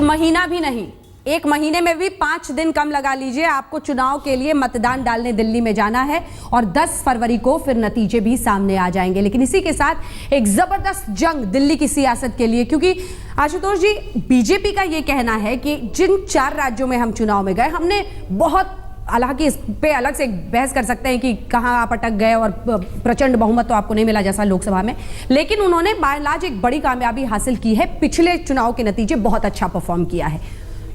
महीना भी नहीं, 1 महीने में भी 5 दिन कम लगा लीजिए, आपको चुनाव के लिए मतदान डालने दिल्ली में जाना है और 10 फरवरी को फिर नतीजे भी सामने आ जाएंगे। लेकिन इसी के साथ एक जबरदस्त जंग दिल्ली की सियासत के लिए, क्योंकि आशुतोष जी, बीजेपी का यह कहना है कि जिन 4 राज्यों में हम चुनाव में गए, हमने बहुत, हालांकि इस पे अलग से बहस कर सकते हैं कि कहां आप अटक गए और प्रचंड बहुमत तो आपको नहीं मिला जैसा लोकसभा में, लेकिन उन्होंने बाय एंड लार्ज एक बड़ी कामयाबी हासिल की है। पिछले चुनाव के नतीजे बहुत अच्छा परफॉर्म किया है,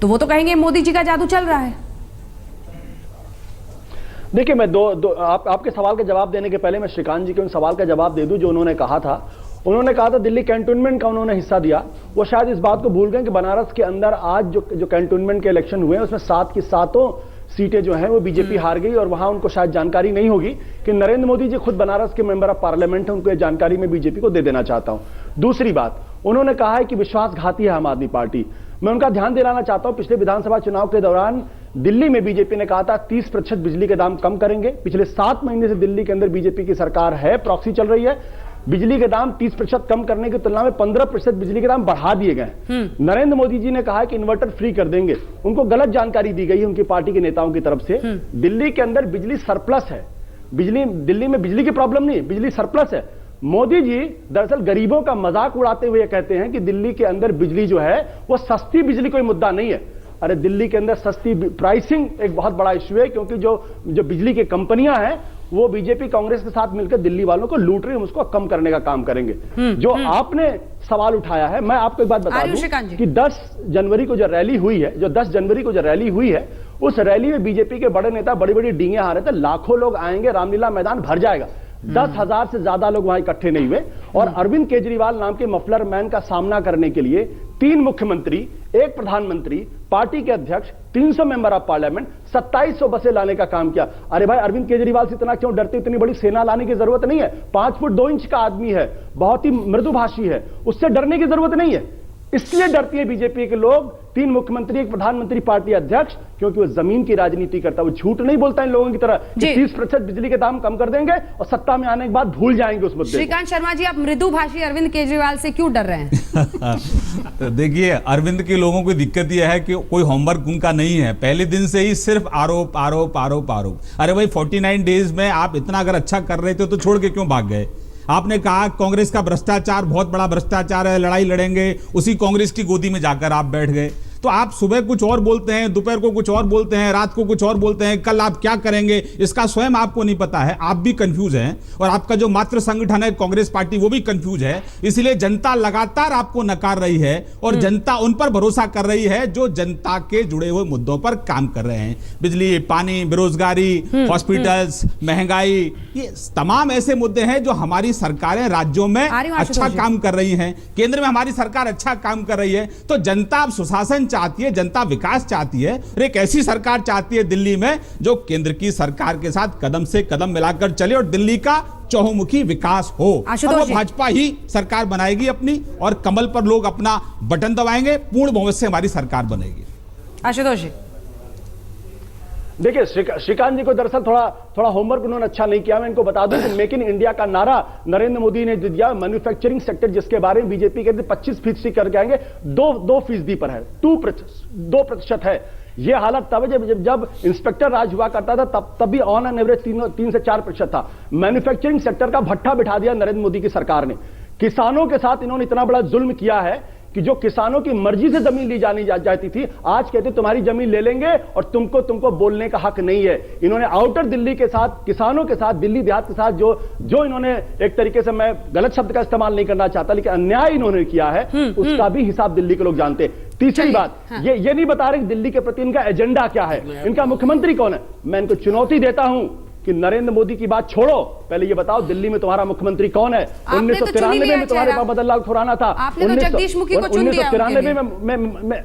तो वो तो कहेंगे मोदी जी का जादू चल रहा है। देखिए, मैं आपके सवाल का जवाब देने के पहले मैं श्रीकांत जी के उन सवाल का जवाब दे दूं जो उन्होंने कहा था। उन्होंने कहा था दिल्ली कैंटोनमेंट का उन्होंने हिस्सा दिया। वो शायद इस बात को भूल गए कि बनारस के अंदर आज जो कैंटोनमेंट के इलेक्शन हुए हैं उसमें 7 की 7 सीटें जो हैं वो बीजेपी हार गई, और वहां उनको शायद जानकारी नहीं होगी कि नरेंद्र मोदी जी खुद बनारस के मेंबर ऑफ पार्लियामेंट हैं, उनको ये जानकारी मैं बीजेपी को दे देना चाहता हूं। दूसरी बात, उन्होंने कहा है कि विश्वासघाती है आम आदमी पार्टी। मैं उनका ध्यान दिलाना चाहता हूं, पिछले विधानसभा चुनाव के दौरान दिल्ली में बीजेपी ने कहा था 30% बिजली के दाम कम करेंगे। पिछले 7 महीने से दिल्ली के अंदर बीजेपी की सरकार है, प्रॉक्सी चल रही है। बिजली के दाम 30% कम करने की तुलना में 15% बिजली के दाम बढ़ा दिए गए। नरेंद्र मोदी जी ने कहा है कि इन्वर्टर फ्री कर देंगे। उनको गलत जानकारी दी गई है उनकी पार्टी के नेताओं की तरफ से। दिल्ली के अंदर बिजली सरप्लस है, दिल्ली में बिजली की प्रॉब्लम नहीं है, बिजली सरप्लस है। मोदी जी दरअसल गरीबों का मजाक उड़ाते हुए कहते हैं कि दिल्ली के अंदर बिजली जो है वो सस्ती बिजली कोई मुद्दा नहीं है। अरे दिल्ली के अंदर सस्ती प्राइसिंग एक बहुत बड़ा इश्यू है, क्योंकि जो बिजली की कंपनियां हैं वो बीजेपी कांग्रेस के साथ मिलकर दिल्ली वालों को लूट रही है, उसको कम करने का काम करेंगे। जो आपने सवाल उठाया है, मैं आपको एक बात बता दूं कि 10 जनवरी को जो रैली हुई है, उस रैली में बीजेपी के बड़े नेता बड़ी बड़ी डींगे आ रहे थे। लाखों लोग आएंगे, रामलीला मैदान भर जाएगा। 10,000 से ज्यादा लोग वहां इकट्ठे नहीं हुए। और अरविंद केजरीवाल नाम के मफलर मैन का सामना करने के लिए 3 मुख्यमंत्री, 1 प्रधानमंत्री, पार्टी के अध्यक्ष, 300 मेंबर ऑफ पार्लियामेंट, 2700 बसें लाने का काम किया। अरे भाई, अरविंद केजरीवाल से इतना क्यों डरते? इतनी बड़ी सेना लाने की जरूरत नहीं है। 5 फुट 2 इंच का आदमी है, बहुत ही मृदुभाषी है, उससे डरने की जरूरत नहीं है। इसलिए डरती है बीजेपी के लोग, 3 मुख्यमंत्री, 1 प्रधानमंत्री, पार्टी अध्यक्ष, क्योंकि वो जमीन की राजनीति करता है। वो झूठ नहीं बोलता इन लोगों की तरह कि 30% बिजली के दाम कम कर देंगे और सत्ता में आने के बाद भूल जाएंगे उस मुद्दे। श्रीकांत शर्मा जी, आप मृदुभाषी अरविंद केजरीवाल से क्यों डर रहे हैं? देखिए, अरविंद के लोगों की दिक्कत यह है कि कोई होमवर्क उनका नहीं है, पहले दिन से ही सिर्फ आरोप आरोप आरोप आरोप। अरे भाई, 49 डेज में आप इतना अगर अच्छा कर रहे थे तो छोड़ के क्यों भाग गए? आपने कहा कांग्रेस का भ्रष्टाचार बहुत बड़ा भ्रष्टाचार है, लड़ाई लड़ेंगे, उसी कांग्रेस की गोदी में जाकर आप बैठ गए। तो आप सुबह कुछ और बोलते हैं, दोपहर को कुछ और बोलते हैं, रात को कुछ और बोलते हैं, कल आप क्या करेंगे इसका स्वयं आपको नहीं पता है। आप भी कंफ्यूज हैं और आपका जो मातृ संगठन है कांग्रेस पार्टी वो भी कंफ्यूज है। इसलिए जनता लगातार आपको नकार रही है और जनता उन पर भरोसा कर रही है जो जनता के जुड़े हुए मुद्दों पर काम कर रहे हैं। बिजली, पानी, बेरोजगारी, हॉस्पिटल्स, महंगाई, ये तमाम ऐसे मुद्दे हैं जो हमारी सरकारें राज्यों में अच्छा काम कर रही हैं। केंद्र में हमारी सरकार अच्छा काम कर रही है, तो जनता अब सुशासन चाहती है, जनता विकास चाहती है और एक ऐसी सरकार चाहती है दिल्ली में जो केंद्र की सरकार के साथ कदम से कदम मिलाकर चले और दिल्ली का चहुमुखी विकास हो। वो भाजपा ही सरकार बनाएगी अपनी, और कमल पर लोग अपना बटन दबाएंगे, पूर्ण बहुमत से हमारी सरकार बनेगी। आशुतोष जी, देखिए, श्रीकांत जी को दरअसल थोड़ा होमवर्क उन्होंने अच्छा नहीं किया। मैं इनको बता दूं कि मेक इन इंडिया का नारा नरेंद्र मोदी ने दिया। मैन्युफैक्चरिंग सेक्टर जिसके बारे में बीजेपी कहते 25% करके आएंगे, 2% पर है, 2% है। यह हालत तब जब इंस्पेक्टर राज हुआ करता था, तब भी ऑन एन एवरेज 3 से 4% था। मैन्युफैक्चरिंग सेक्टर का भट्ठा बिठा दिया नरेंद्र मोदी की सरकार ने। किसानों के साथ इन्होंने इतना बड़ा जुल्म किया है कि जो किसानों की मर्जी से जमीन ली जाती थी, आज कहते तुम्हारी जमीन ले लेंगे और तुमको बोलने का हक नहीं है। इन्होंने आउटर दिल्ली के साथ, किसानों के साथ, दिल्ली देहात के साथ जो इन्होंने, एक तरीके से, मैं गलत शब्द का इस्तेमाल नहीं करना चाहता, लेकिन अन्याय इन्होंने किया है, उसका भी हिसाब दिल्ली के लोग जानते हैं। तीसरी बात, ये नहीं बता रहे कि दिल्ली के प्रति इनका एजेंडा क्या है, इनका मुख्यमंत्री कौन है। मैं इनको चुनौती देता हूं कि नरेंद्र मोदी की बात छोड़ो, पहले ये बताओ दिल्ली में तुम्हारा मुख्यमंत्री कौन है। 1993 में तुम्हारे पास मदनलाल खुराना था। 1993 में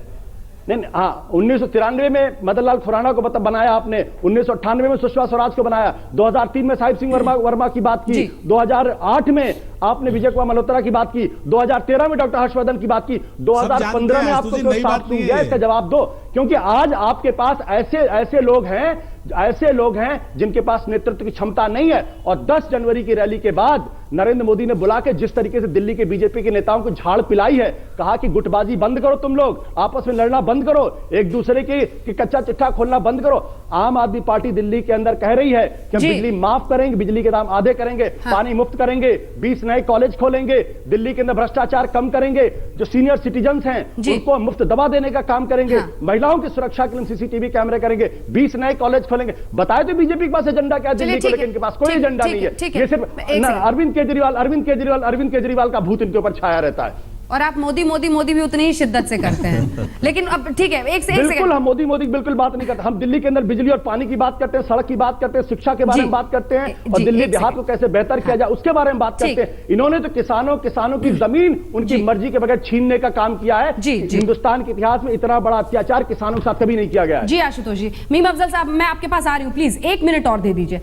नहीं, हाँ, 1993 में मदनलाल खुराना को बनाया आपने, 1998 में सुषमा स्वराज को बनाया, 2003 में साहिब सिंह वर्मा की बात की, 2008 में आपने विजय कुमार मल्होत्रा की बात की, 2013 में डॉक्टर हर्षवर्धन की बात की, 2015 में आपको क्यों साथ दिया, इसका जवाब दो। क्योंकि आज आपके पास ऐसे लोग हैं ऐसे लोग हैं जिनके पास नेतृत्व की क्षमता नहीं है। और 10 जनवरी की रैली के बाद नरेंद्र मोदी ने बुला के जिस तरीके से दिल्ली के बीजेपी के नेताओं को झाड़ पिलाई है, कहा कि गुटबाजी बंद करो, तुम लोग आपस में लड़ना बंद करो, एक दूसरे की कच्चा चिट्ठा खोलना बंद करो। आम आदमी पार्टी दिल्ली के अंदर कह रही है कि हम बिजली माफ करेंगे, बिजली के दाम आधे करेंगे, पानी मुफ्त करेंगे, 20 नए कॉलेज खोलेंगे, दिल्ली के अंदर भ्रष्टाचार कम करेंगे, जो सीनियर सिटीजन हैं उनको मुफ्त दवा देने का काम करेंगे, महिलाओं की सुरक्षा के लिए सीसीटीवी कैमरे करेंगे, 20 नए कॉलेज खोलेंगे। बताए तो बीजेपी के पास एजेंडा क्या है दिल्ली को लेकर? इनके पास कोई एजेंडा नहीं है। ये सिर्फ अरविंद केजरीवाल का भूत इनके ऊपर छाया रहता है। और आप मोदी मोदी मोदी भी उतनी ही शिद्दत से करते हैं। लेकिन अब ठीक है, एक बिल्कुल हम मोदी मोदी बिल्कुल बात नहीं करते। हम दिल्ली के अंदर बिजली और पानी की बात करते हैं, सड़क की बात करते हैं, शिक्षा के बारे में बात करते हैं, और दिल्ली देहात को कैसे बेहतर किया जाए उसके बारे में बात करते हैं। इन्होंने तो किसानों की जमीन उनकी मर्जी के बगैर छीनने का काम किया है। हिंदुस्तान के इतिहास में इतना बड़ा अत्याचार किसानों के साथ कभी नहीं किया गया है। जी आशुतोष जी, मीम अफजल साहब, मैं आपके पास आ रही हूँ, प्लीज 1 मिनट और दे दीजिए।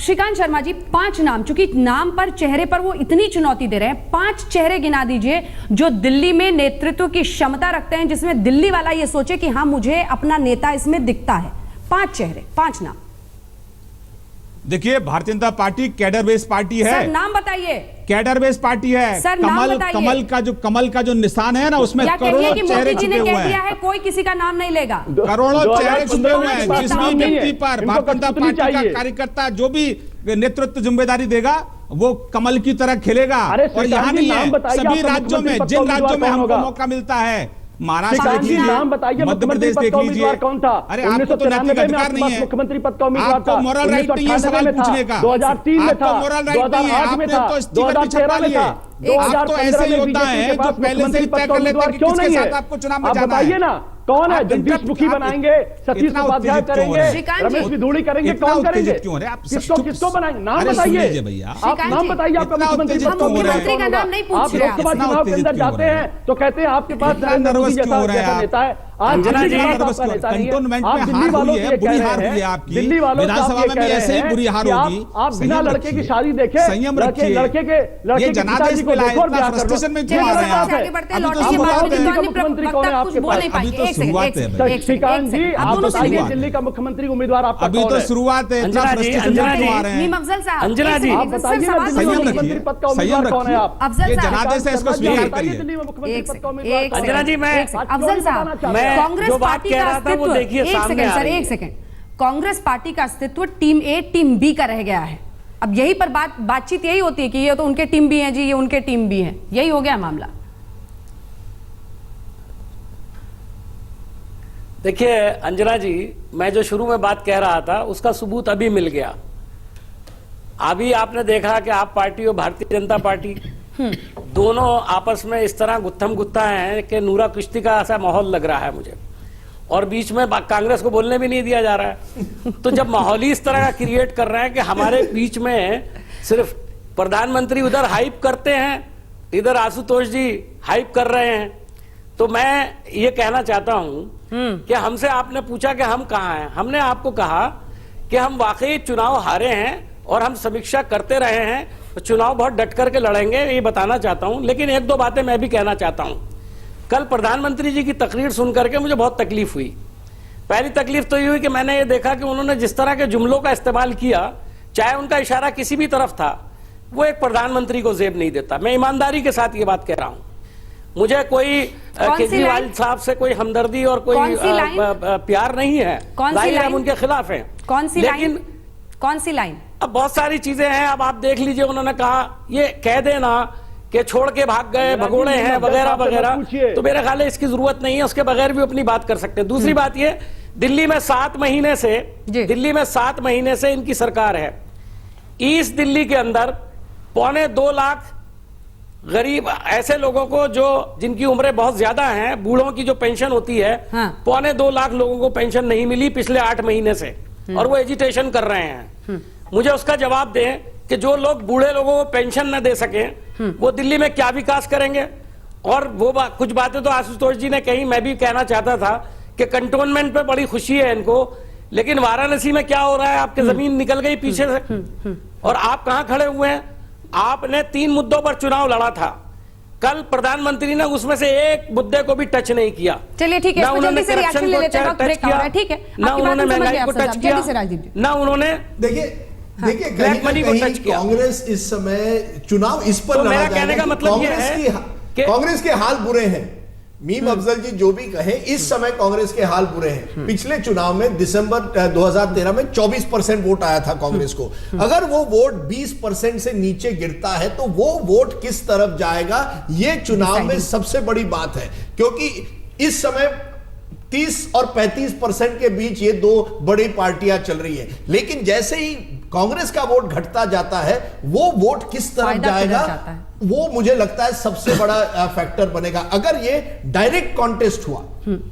श्रीकांत शर्मा जी, 5 नाम, चूंकि नाम पर चेहरे पर वो इतनी चुनौती दे रहे हैं, 5 चेहरे गिना दीजिए जो दिल्ली में नेतृत्व की क्षमता रखते हैं, जिसमें दिल्ली वाला ये सोचे कि हाँ मुझे अपना नेता इसमें दिखता है। 5 चेहरे, 5 नाम। देखिए, Bharatiya Janata party cadre based party है। सर नाम बताइए। कैडर बेस्ड पार्टी है। सर नाम बताइए। कमल का जो निशान है ना, उसमें करोड़ों चेहरे छुपे हुए हैं। कोई किसी का नाम नहीं लेगा। करोड़ों चेहरे छुपे हुए हैं। जिस भी व्यक्ति पर भारतीय जनता पार्टी का कार्यकर्ता जो भी नेतृत्व जिम्मेदारी देगा, वो कमल की तरह खेलेगा। और यहाँ नहीं है, सभी राज्यों में, जिन राज्यों में हमको मौका मिलता है, महाराष्ट्र देख लीजिए, मध्य प्रदेश देख लीजिए। कौन था? अरे आपको तो नैतिक अधिकार नहीं है, मुख्यमंत्री पद का उम्मीदवार था। आपको मोरल राइट नहीं है सवाल पूछने का। 2003 में था, आपको मोरल राइट नहीं है, आपने तो स्टिकर भी छपा लिए। आप तो ऐसे ही होता है जो पहले से ही तय कर लेते हैं कि किसके साथ आपको चुनाव में जाना है। बताइए ना, कौन है? जगदीश मुखी बनाएंगे, सतीश उपाध्याय करेंगे, रमेश बिधूड़ी करेंगे, कौन करेंगे? किसको बनाएंगे? नाम बताइए भैया, आप नाम बताइए। आपका मुख्यमंत्री का नाम नहीं पूछ रहे। आप लोकसभा चुनाव के अंदर जाते हैं तो कहते हैं आपके पास नरेंद्र मोदी जैसा नेता है। आज कंटोनमेंट में दिल्ली वालों है, बुरी हार हुई है आपकी। दिल्ली वालों विधानसभा में भी ऐसे ही बुरी हार होगी। आप बिना लड़के की शादी देखे, संयम रखिए। लड़के के जनादेश पे लाए, इतना फ्रस्ट्रेशन में क्यों आ रहे हैं आप? मुख्यमंत्री कौन है आपके पास? अभी तो शुरुआत है श्रीकांत जी, आप बताइए दिल्ली का मुख्यमंत्री उम्मीदवार आपका अभी तो शुरुआत है। अंजना जी, आप बताइए ना, दिल्ली में मुख्यमंत्री पद का उम्मीदवार कौन है? आप ये जनादेश है, इसको स्वीकार करिए। दिल्ली में मुख्यमंत्री पद का उम्मीदवार कौन है? अंजना जी, मैं अफजल साहब, मैं कांग्रेस जो बात पार्टी कह का रहा था वो अस्तित्व, देखिए सामने आ रही है। एक सेकंड, कांग्रेस पार्टी का अस्तित्व टीम ए टीम बी का रह गया है। अब यही पर बातचीत यही होती है कि ये तो उनके टीम बी हैं जी, ये उनके टीम बी हैं, यही हो गया मामला। देखिए अंजना जी, मैं जो शुरू में बात कह रहा था उसका सबूत अभी मिल गया। अभी आपने देखा कि आप पार्टी और भारतीय जनता पार्टी दोनों आपस में इस तरह गुत्थम गुत्था हैं कि नूरा कुश्ती का ऐसा माहौल लग रहा है मुझे, और बीच में कांग्रेस को बोलने भी नहीं दिया जा रहा है। तो जब माहौल ही इस तरह का क्रिएट कर रहे हैं कि हमारे बीच में सिर्फ प्रधानमंत्री उधर हाइप करते हैं, इधर आशुतोष जी हाइप कर रहे हैं, तो मैं ये कहना चाहता हूं कि हमसे आपने पूछा कि हम कहाँ हैं। हमने आपको कहा कि हम वाकई चुनाव हारे हैं और हम समीक्षा करते रहे हैं, तो चुनाव बहुत डट करके लड़ेंगे, ये बताना चाहता हूं। लेकिन 1-2 बातें मैं भी कहना चाहता हूं। कल प्रधानमंत्री जी की तकरीर सुन करके मुझे बहुत तकलीफ हुई। पहली तकलीफ तो ये हुई कि मैंने ये देखा कि उन्होंने जिस तरह के जुमलों का इस्तेमाल किया, चाहे उनका इशारा किसी भी तरफ था, वो एक प्रधानमंत्री को जेब नहीं देता। मैं ईमानदारी के साथ ये बात कह रहा हूं। मुझे कोई केजरीवाल साहब से कोई हमदर्दी और कोई प्यार नहीं है, हम उनके खिलाफ हैं। लेकिन कौन सी लाइन? अब बहुत सारी चीजें हैं, अब आप देख लीजिए। उन्होंने कहा ये कह देना कि छोड़ के भाग गए, भगोड़े हैं वगैरह वगैरह, तो मेरे ख्याल है इसकी जरूरत नहीं है, उसके बगैर भी अपनी बात कर सकते हैं। दूसरी बात ये, दिल्ली में 7 महीने से इनकी सरकार है। ईस्ट दिल्ली के पेंशन 2.25 लाख गरीब ऐसे लोगों को जो जिनकी उम्रें बहुत ज्यादा हैं, बूढ़ों की जो पेंशन होती है, 2.25 लाख लोगों को पेंशन नहीं मिली पिछले 8 महीने से, और वो एजिटेशन कर रहे हैं। मुझे उसका जवाब दें कि जो लोग बूढ़े लोगों को पेंशन न दे सके वो दिल्ली में क्या विकास करेंगे। और वो कुछ बातें तो आशुतोष जी ने कही, मैं भी कहना चाहता था कि कंटोनमेंट पे बड़ी खुशी है इनको, लेकिन वाराणसी में क्या हो रहा है? आपकी जमीन निकल गई पीछे से, और आप कहां खड़े हुए हैं? आपने 3 मुद्दों पर चुनाव लड़ा था। कल प्रधानमंत्री ने उसमें से एक मुद्दे को भी टच नहीं किया। चलिए ठीक है, ना इस पर उन्होंने जल्दी से रिएक्शन ले लेते हैं, वक्त टच ब्रेक हो रहा है, किया, ठीक है, ना आपकी बात उन्होंने हम समझ महंगाई गए, को अफसर टच साहब, किया, जल्दी से राजदीप जी। ना उन्होंने देखिए ब्लैक कहीं मनी ना को कहीं टच किया। कांग्रेस इस समय चुनाव इस पर तो लड़ा मेरा जाएगा कहने का कि मतलब ये कांग्रेस है की कि- कांग्रेस के हाल बुरे हैं। मीम अफजल जी जो भी कहें, इस समय कांग्रेस के हाल बुरे हैं। पिछले चुनाव में दिसंबर 2013 में 24% वोट आया था कांग्रेस को। अगर वो वोट 20% से नीचे गिरता है तो वो वोट किस तरफ जाएगा, ये चुनाव में सबसे बड़ी बात है। क्योंकि इस समय 30 और 35% के बीच ये दो बड़ी पार्टियां चल रही है, लेकिन जैसे ही कांग्रेस का वोट घटता जाता है, वो वोट किस तरफ फायदा किधर जाएगा, जाता है? वो मुझे लगता है सबसे बड़ा फैक्टर बनेगा। अगर ये डायरेक्ट कॉन्टेस्ट हुआ,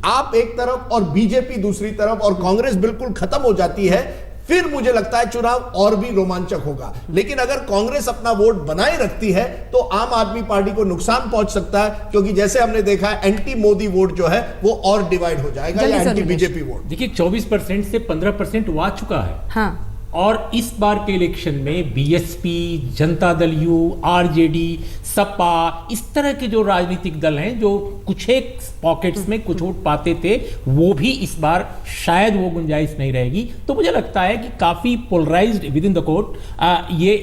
आप एक तरफ और बीजेपी दूसरी तरफ और कांग्रेस बिल्कुल खत्म हो जाती है, फिर मुझे लगता है चुनाव और भी रोमांचक होगा। लेकिन अगर कांग्रेस अपना वोट बनाए रखती है तो आम आदमी पार्टी को नुकसान पहुंच सकता है, क्योंकि जैसे हमने देखा है एंटी मोदी वोट जो है वो और डिवाइड हो जाएगा, या एंटी बीजेपी वोट। देखिए 24% से 15% वो आ चुका है। हाँ, और इस बार के इलेक्शन में BSP, Janata Dal you, RJD, Sapa, इस तरह के जो राजनीतिक दल हैं जो कुछ एक पॉकेट्स में कुछ वोट पाते थे, वो भी इस बार शायद वो गुंजाइश नहीं रहेगी। तो मुझे लगता है कि काफी polarized within the court ये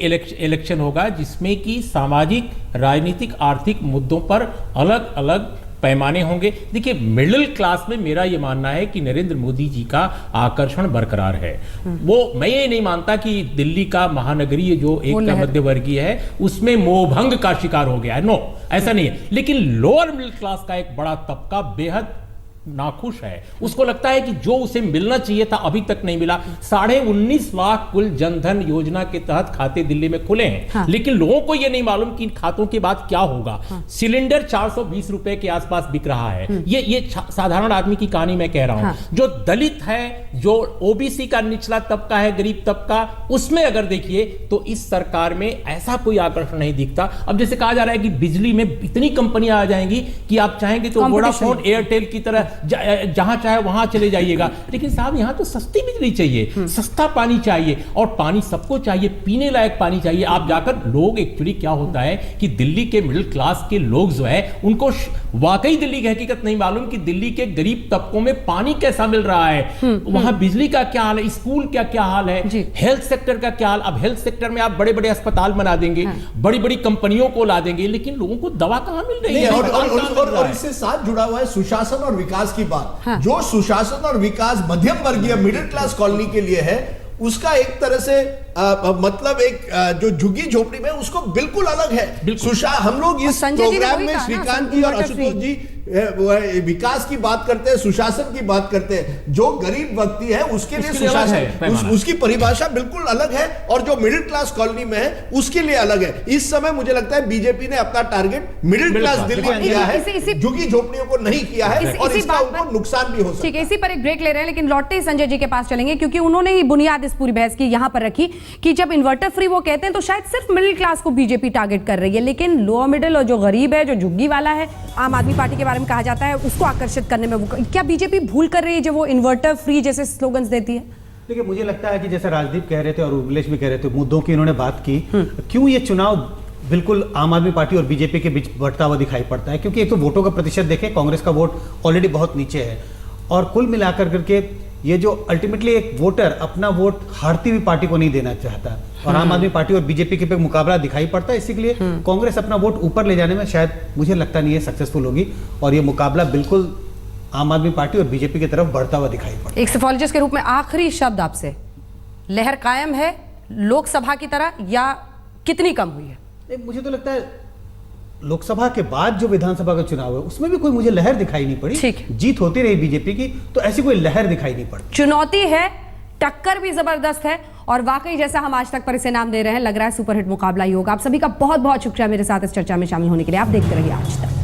इलेक्शन होगा, जिसमें कि सामाजिक, राजनीतिक, आर्थिक मुद्दों पर अलग अलग पैमाने होंगे। देखिए मिडिल क्लास में मेरा यह मानना है कि नरेंद्र मोदी जी का आकर्षण बरकरार है। वो, मैं ये नहीं मानता कि दिल्ली का महानगरीय जो एक मध्य वर्गीय है उसमें मोहभंग का शिकार हो गया है, नो, ऐसा नहीं है। लेकिन लोअर मिडिल क्लास का एक बड़ा तबका बेहद नाखुश है। उसको लगता है कि जो उसे मिलना चाहिए था अभी तक नहीं मिला। 19.5 लाख कुल जनधन योजना के तहत खाते दिल्ली में खुले हैं। हाँ। लेकिन लोगों को यह नहीं मालूम कि इन खातों के बाद क्या होगा। हाँ। सिलेंडर 420 रुपए के आसपास बिक रहा है। ये साधारण आदमी की कहानी मैं कह रहा हूं। हाँ। जो दलित है, जो ओबीसी का निचला तबका है, गरीब तबका, उसमें अगर देखिए तो इस सरकार में ऐसा कोई आकर्षण नहीं दिखता। अब जैसे कहा जा रहा है कि बिजली में इतनी कंपनियां आ जाएंगी कि आप चाहेंगे तो वोडाफोन, एयरटेल की तरह जहां चाहे वहां चले जाइएगा। लेकिन साहब यहां तो सस्ती बिजली चाहिए, सस्ता पानी चाहिए, और पानी सबको चाहिए, पीने लायक पानी चाहिए। आप जाकर लोग, एक्चुअली क्या होता है कि दिल्ली के मिडिल क्लास के लोग जो है उनको वाकई दिल्ली की हकीकत नहीं मालूम कि दिल्ली के गरीब तबकों में पानी कैसा मिल रहा है, वहां बिजली का क्या हाल है, स्कूल क्या क्या हाल है, हेल्थ सेक्टर का क्या हाल। अब हेल्थ सेक्टर में आप बड़े बड़े अस्पताल बना देंगे, बड़ी बड़ी कंपनियों को ला देंगे, लेकिन लोगों को दवा कहां मिल रही है? और इससे साथ जुड़ा हुआ है सुशासन और विकास की बात। हाँ। जो सुशासन और विकास मध्यम वर्गीय मिडिल क्लास कॉलोनी के लिए है, उसका एक तरह से मतलब एक जो झुग्गी झोपड़ी में उसको बिल्कुल अलग है। हम लोग इस प्रोग्राम में श्रीकांत जी और आशुतोष जी विकास की बात करते हैं, सुशासन की बात करते हैं। जो गरीब व्यक्ति है उसके लिए सुशासन, उसकी परिभाषा बिल्कुल अलग है, और जो मिडिल क्लास कॉलोनी में है उसके लिए अलग है। इस समय मुझे लगता है बीजेपी ने अपना टारगेट मिडिल क्लास दिल्ली किया है, झुग्गी झोपड़ियों को नहीं किया है, और इसका उनको नुकसान भी हो सकता है। ठीक है, इसी पर एक ब्रेक ले रहे हैं, लेकिन लौटते ही संजय जी के पास चलेंगे, क्योंकि उन्होंने ही बुनियाद इस पूरी बहस की यहां पर रखी कि जब इन्वर्टर फ्री वो कहते हैं तो शायद सिर्फ मिडिल क्लास को बीजेपी टारगेट कर रही है, लेकिन लोअर मिडिल और जो गरीब है, जो झुग्गी वाला है, आम आदमी पार्टी के बारे में कहा जाता है, उसको आकर्षित करने में वो क्या बीजेपी भूल कर रही है जो वो इन्वर्टर फ्री जैसे स्लोगन्स देती है? देखिए मुझे लगता है कि जैसे राजदीप कह रहे थे और उर्मिलेश भी कह रहे थे, मुद्दों की इन्होंने बात की, क्यों ये चुनाव बिल्कुल आम आदमी पार्टी और बीजेपी के बीच बढ़ता हुआ दिखाई पड़ता है। क्योंकि एक तो वोटों का प्रतिशत देखें, कांग्रेस का वोट ऑलरेडी बहुत नीचे है, और कुल मिलाकर करके ये जो अल्टीमेटली एक वोटर अपना वोट हारती हुई पार्टी को नहीं देना चाहता, और आम आदमी पार्टी और बीजेपी के पे मुकाबला दिखाई पड़ता है। इसीलिए कांग्रेस अपना वोट ऊपर ले जाने में शायद मुझे लगता नहीं है सक्सेसफुल होगी, और ये मुकाबला बिल्कुल आम आदमी पार्टी और बीजेपी की तरफ बढ़ता हुआ दिखाई पड़ता है। एक सोफोलॉजिस्ट के रूप में आखिरी शब्द आपसे, लहर कायम है लोकसभा की तरह या कितनी कम हुई है? मुझे तो लगता है लोकसभा के बाद जो विधानसभा का चुनाव है उसमें भी कोई मुझे लहर दिखाई नहीं पड़ी। ठीक, जीत होती रही बीजेपी की, तो ऐसी कोई लहर दिखाई नहीं पड़ी। चुनौती है, टक्कर भी जबरदस्त है, और वाकई जैसा हम आज तक पर इसे नाम दे रहे हैं, लग रहा है सुपरहिट मुकाबला ही होगा। आप सभी का बहुत बहुत शुक्रिया मेरे साथ इस चर्चा में शामिल होने के लिए। आप देखते रहिए आज तक।